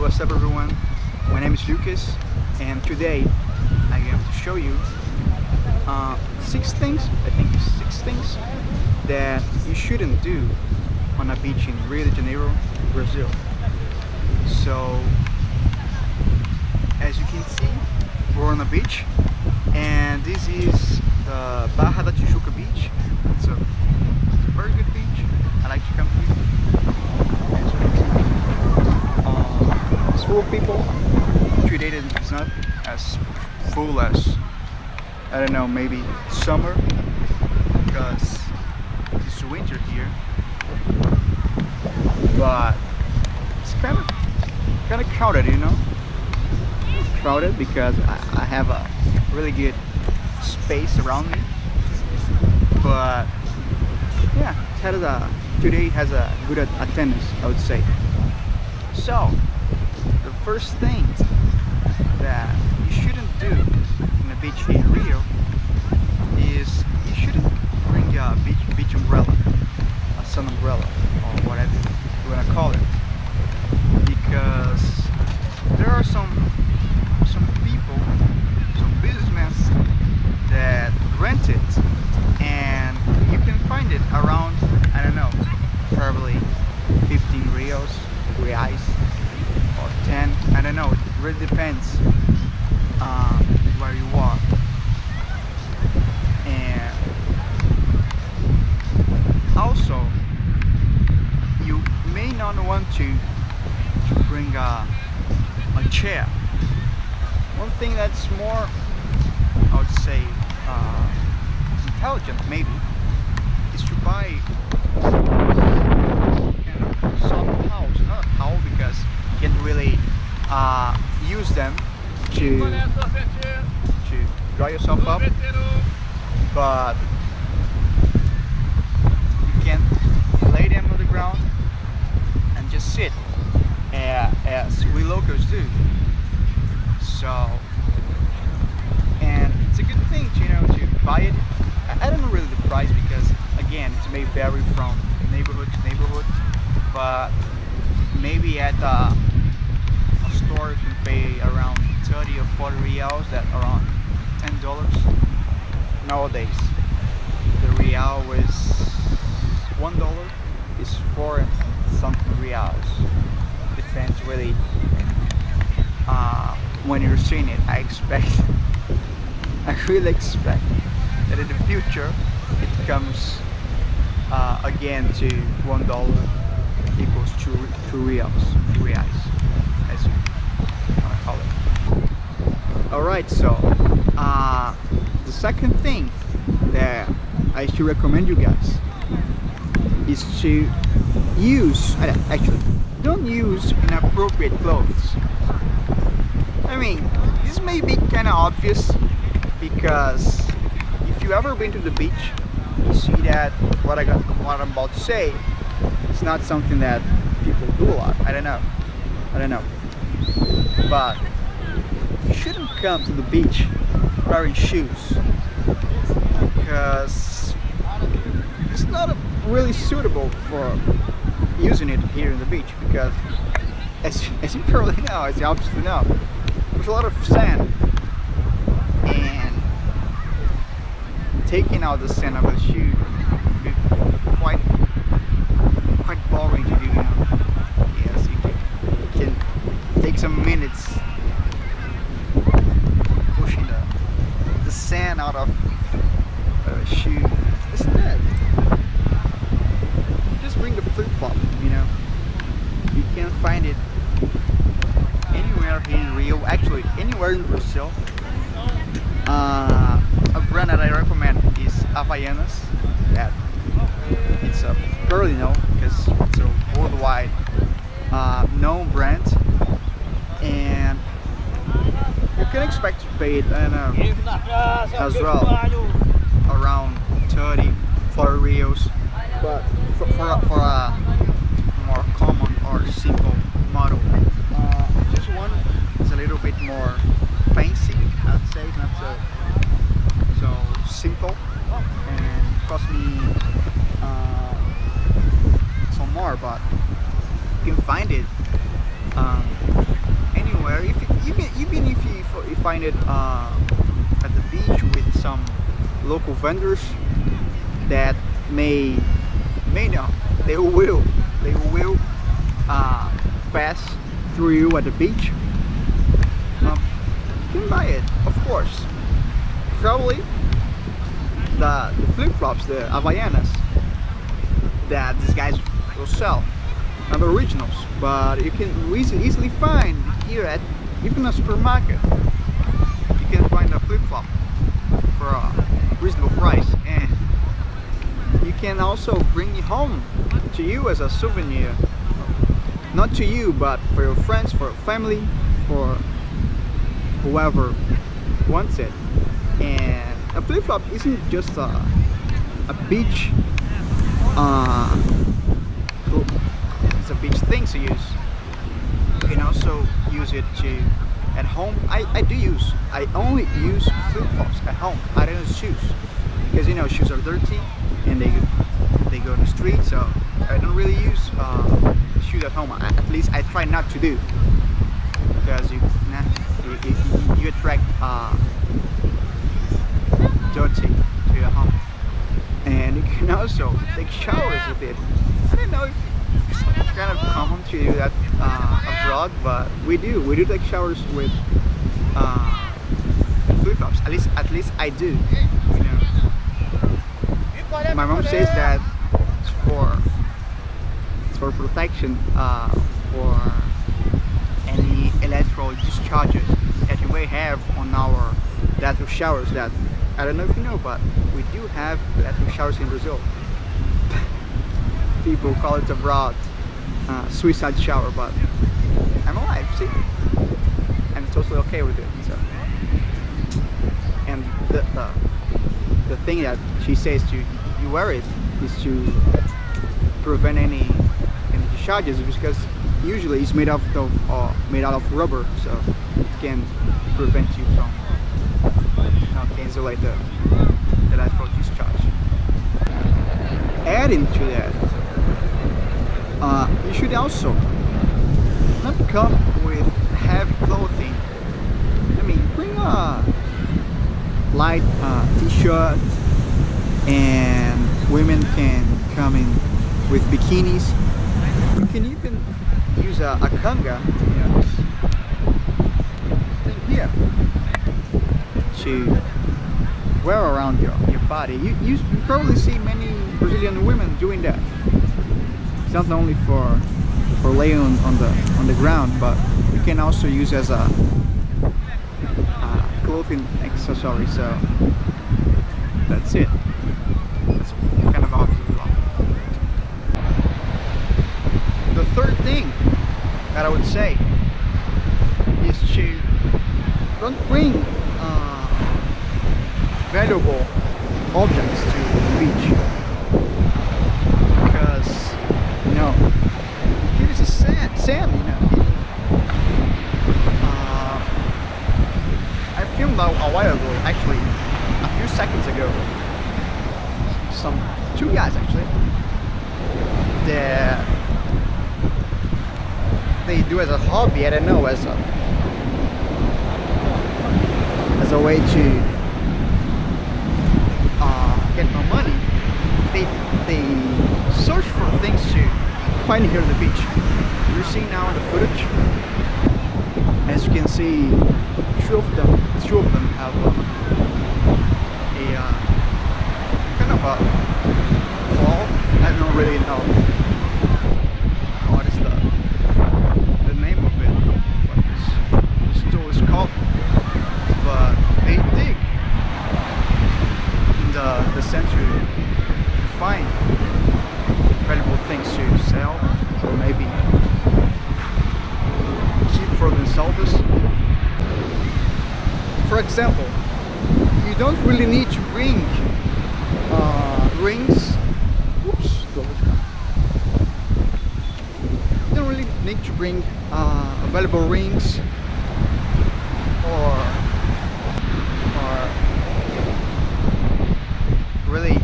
what's up everyone? My name is Lucas and today I'm going to show you 6 things, I think 6 things that you shouldn't do on a beach in Rio de Janeiro, Brazil. So as you can see, we're on a beach and this is the Barra da Tijuca beach. It's a very good beach. I like to come here. As you can see, it's full of people. Today it's not as full as, I don't know, maybe summer, because it's winter here. But it's kind of crowded, you know. It's crowded because I have a really good space around me. But yeah, today has a good attendance, I would say. So the first thing that you shouldn't do in a beach in Rio is you shouldn't bring a beach umbrella, a sun umbrella, or whatever you want to call it, because there are some people, some businessmen that rent it, and you can find it around, I don't know, probably 15 reais or 10, I don't know, it really depends where you are. And also you may not want to bring a chair. One thing that's more, I would say, intelligent maybe, is to buy kind of soft towels, not a towel because you can't really use them to dry yourself up, but you can lay them on the ground and just sit as we locals do. So, and it's a good thing to, you know, to buy it. I don't know really the price because again it may vary from neighborhood to neighborhood, but maybe at a store you can pay around 30 or 40 reals, that around $10 nowadays. The real was $1 is 4 and something reals. Depends really when you're seeing it. I really expect that in the future it comes again to $1 equals 2 reais, as you want to call it. Alright, so the second thing that I should recommend you guys is to actually don't use inappropriate clothes. I mean, this may be kind of obvious because if you ever been to the beach, you see that what I'm about to say is not something that people do a lot. I don't know, but you shouldn't come to the beach wearing shoes because it's not really suitable for using it here in the beach, because as you probably know, as you obviously know, there's a lot of sand, and taking out the sand of the shoe would be quite boring to do, you know. Yes, it can take some minutes pushing the sand out of a shoe. Instead, just bring the flip-flop, you know. You can find it anywhere here in Rio, actually anywhere in Brazil. A brand that I recommend is Havaianas. That it's a fairly known because it's a worldwide known brand, and you can expect to pay it, I don't know, as well, around 30, 40 reals, but for a more common or simple model. This one is a little bit more fancy, I'd say. It's not so simple, and cost me some more, but you can find it anywhere, even if you find it at the beach with some local vendors that may not, they will pass through you at the beach. You can buy it, of course. Probably the flip-flops, the Havaianas that these guys will sell, are the originals, but you can easily find here at even a supermarket. You can find a flip-flop for a reasonable price, and you can also bring it home to you as a souvenir. Not to you, but for your friends, for your family, for whoever wants it. And a flip-flop isn't just a beach it's a beach thing to use. You can also use it at home. I only use flip-flops at home. I don't use shoes because shoes are dirty and they go in the street, so I don't really use shoes at home. At least I try not to do, because you attract dirty to your home. And you can also take showers with it. I don't know if it's kind of common to do that abroad, but we do take showers with flip-flops. At least I do. My mom says that it's for protection for any electrical discharges that you may have on our bathroom showers. That I don't know if you know, but we do have bathroom showers in Brazil. People call it abroad suicide shower, but I'm alive, see? I'm totally okay with it. So, and the thing that she says you wear it is to prevent any discharges, because usually it's made out of rubber, so it can prevent you from insulate the electrical discharge. Adding to that, you should also not come with heavy clothing. I mean, bring a light t-shirt, and women can come in with bikinis. You can even use a kanga, thing here, to wear around your body. You probably see many Brazilian women doing that. It's not only for laying on the ground, but you can also use as a clothing accessory. So that's it. That's kind of obvious. The third thing that I would say is to don't bring valuable objects to the beach, because here is a sand. I filmed a while ago, actually a few seconds ago, two guys actually that they do as a hobby, I don't know, as a way to get more money. They search for things to find here on the beach. You're seeing now in the footage, as you can see, two of them have a kind of a claw. I don't really know what is the name of it, what this tool is called, but they dig in the century to find valuable things to sell, or maybe keep for themselves. For example, you don't really need to bring rings. Oops, you don't really need to bring valuable rings or really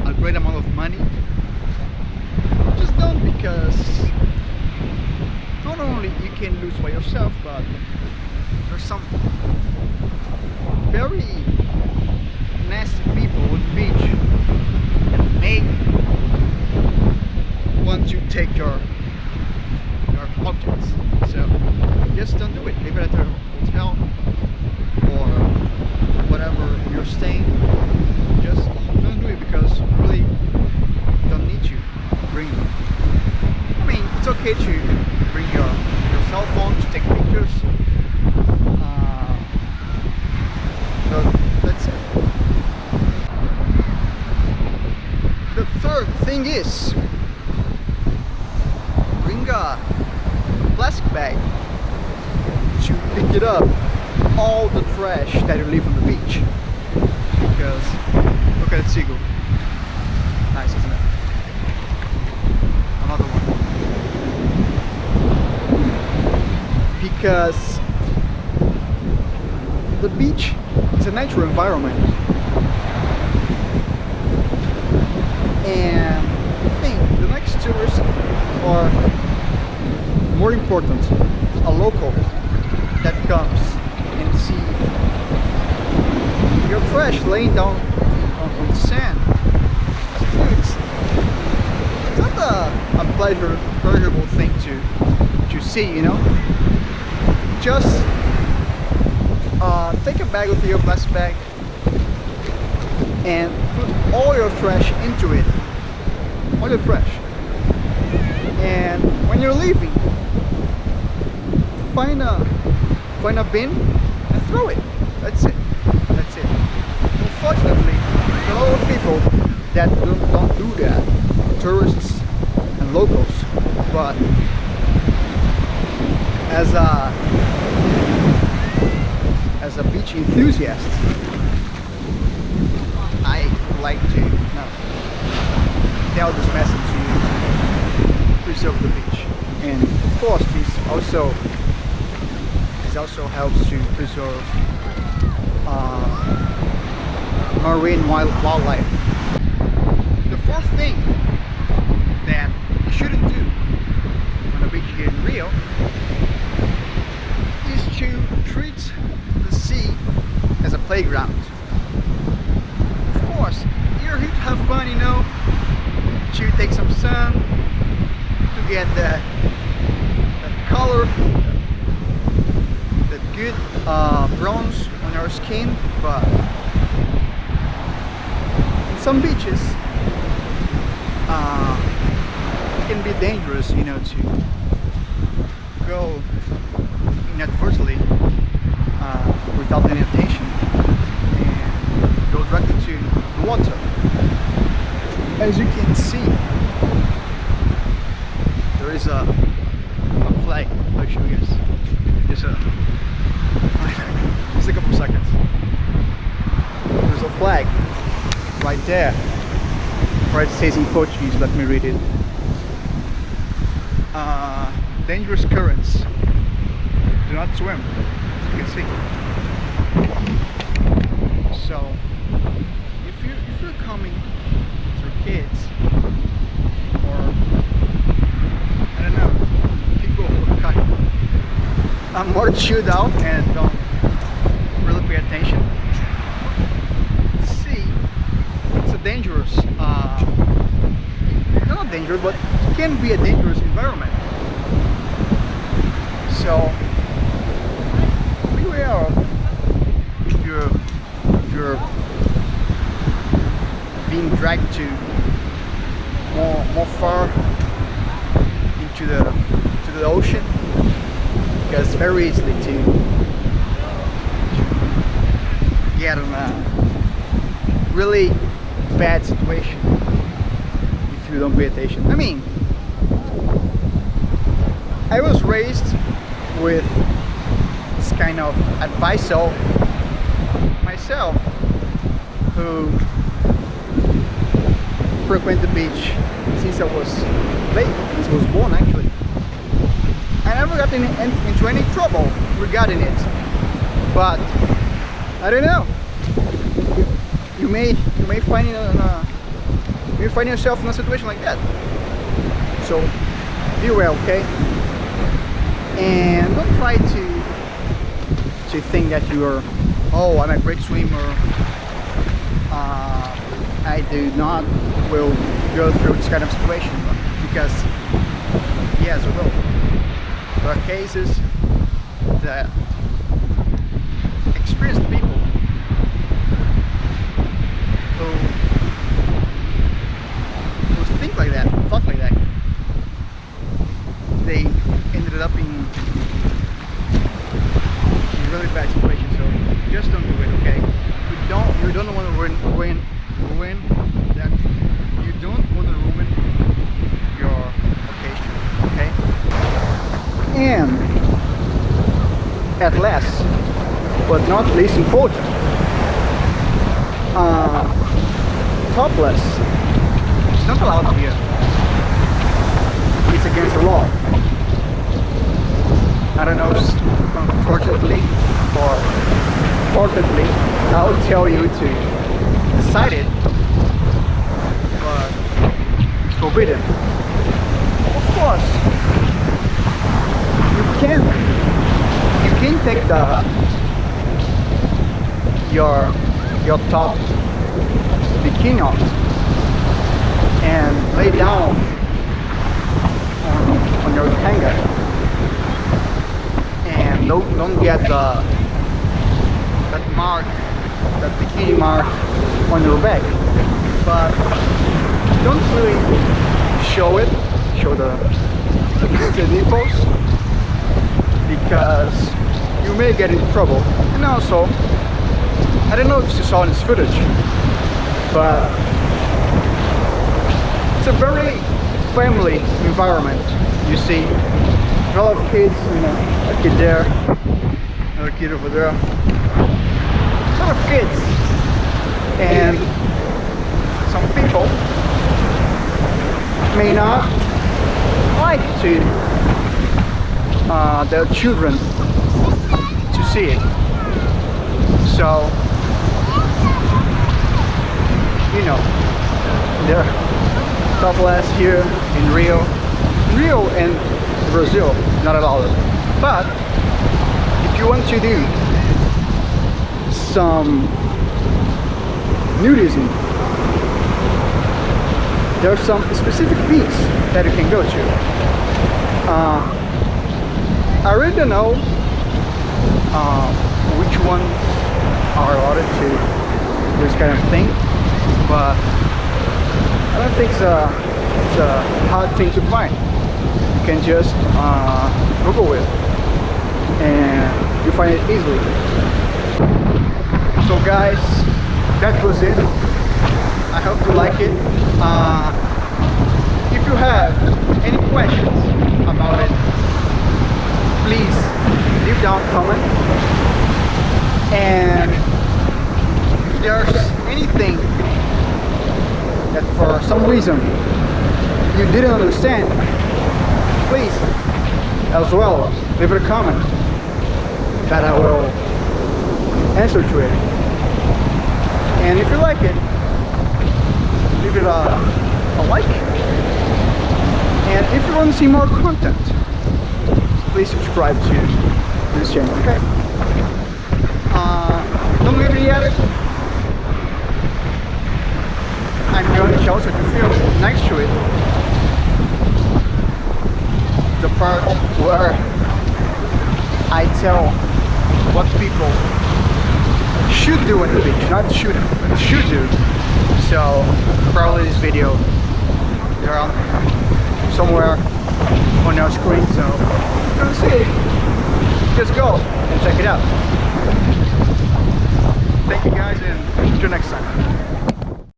a great amount of money. Just don't, because only you can lose by yourself, but there's some very nasty people on the beach that may want to take your objects. So just don't do it. Leave it at the hotel or whatever you're staying. Just don't do it, because you really don't need to bring them. I mean, it's okay to bring your cell phone to take pictures. So that's it. The third thing is bring a plastic bag to pick it up all the trash that you leave on the beach. Because look at that seagull. Nice, isn't it? Another one. Because the beach is a natural environment, and I think the next tourist, or more important, a local that comes and see your trash laying down on the sand, it's not a pleasurable thing to see, you know. Just take a bag with you, a plastic bag, and put all your trash into it, all your trash. And when you're leaving, find a bin and throw it. That's it. That's it. Unfortunately, there are a lot of people that don't do that, tourists and locals. But as a beach enthusiast, I like to tell this message to you: preserve the beach. And of course, this also helps to preserve marine wildlife. The fourth thing that you shouldn't do on a beach here in Rio is to treat the sea as a playground. Of course, you're here to have fun, you know, to take some sun, to get the color, that good bronze on our skin, but in some beaches it can be dangerous, you know, to go inadvertently without any attention and go directly to the water. As you can see, there is a flag. I'll show you guys. Just a couple seconds. There's a flag right there, where it says in Portuguese. Let me read it. Dangerous currents. Do not swim. As you can see. So, if you're coming with your kids, or I don't know, people who are kind of more chilled out and don't really pay attention, see, it's a dangerous, not dangerous, but it can be a dangerous environment. So beware of if you're being dragged to more far into the ocean, because it's very easily to get in a really bad situation if you don't pay attention. I mean, I was raised with this kind of advice, so myself, who frequent the beach since I was since I was born, actually, I never got into any trouble regarding it. But I don't know, you may find you find yourself in a situation like that. So beware, okay? And don't try to think that you're, oh, I'm a great swimmer, I do not will go through this kind of situation, because yes, we will. There are cases that experienced people who think like that, thought like that, they ended up in really bad situation. So just don't do it, okay? You don't want to ruin that. You don't want to ruin your vacation, okay? And at last, but not least important, topless is not allowed here. It's against the law. I don't know if, unfortunately or fortunately, I'll tell you to decide it, but it's forbidden. Of course, you can take your top bikini off and lay down on your hanger, and don't get that mark, that bikini mark on your back, but don't really show the nipples, because you may get in trouble. And also, I don't know if you saw this footage, but it's a very family environment. You see a lot of kids, you know, a kid there, another kid over there, a lot of kids, and some people may not like their children to see it. So, you know, they're topless here in Rio and Brazil, not allowed. But if you want to do some nudism, there are some specific beaches that you can go to. I really don't know which ones are allowed to do this kind of thing, but I don't think it's a hard thing to find. You can just Google it and you find it easily. So guys, that was it. I hope you like it. If you have any questions about it, please leave down a comment. And if there's anything that for some reason you didn't understand, please as well leave it a comment that I will answer to it. And if you like it, leave it a like. And if you want to see more content, please subscribe to this channel, okay? Don't leave it yet. I'm going to also to film next to it the part where I tell what people should do on the beach, not should, but should do. So probably this video around somewhere on your screen, so if you want to see it, just go and check it out. Thank you guys, and see you next time.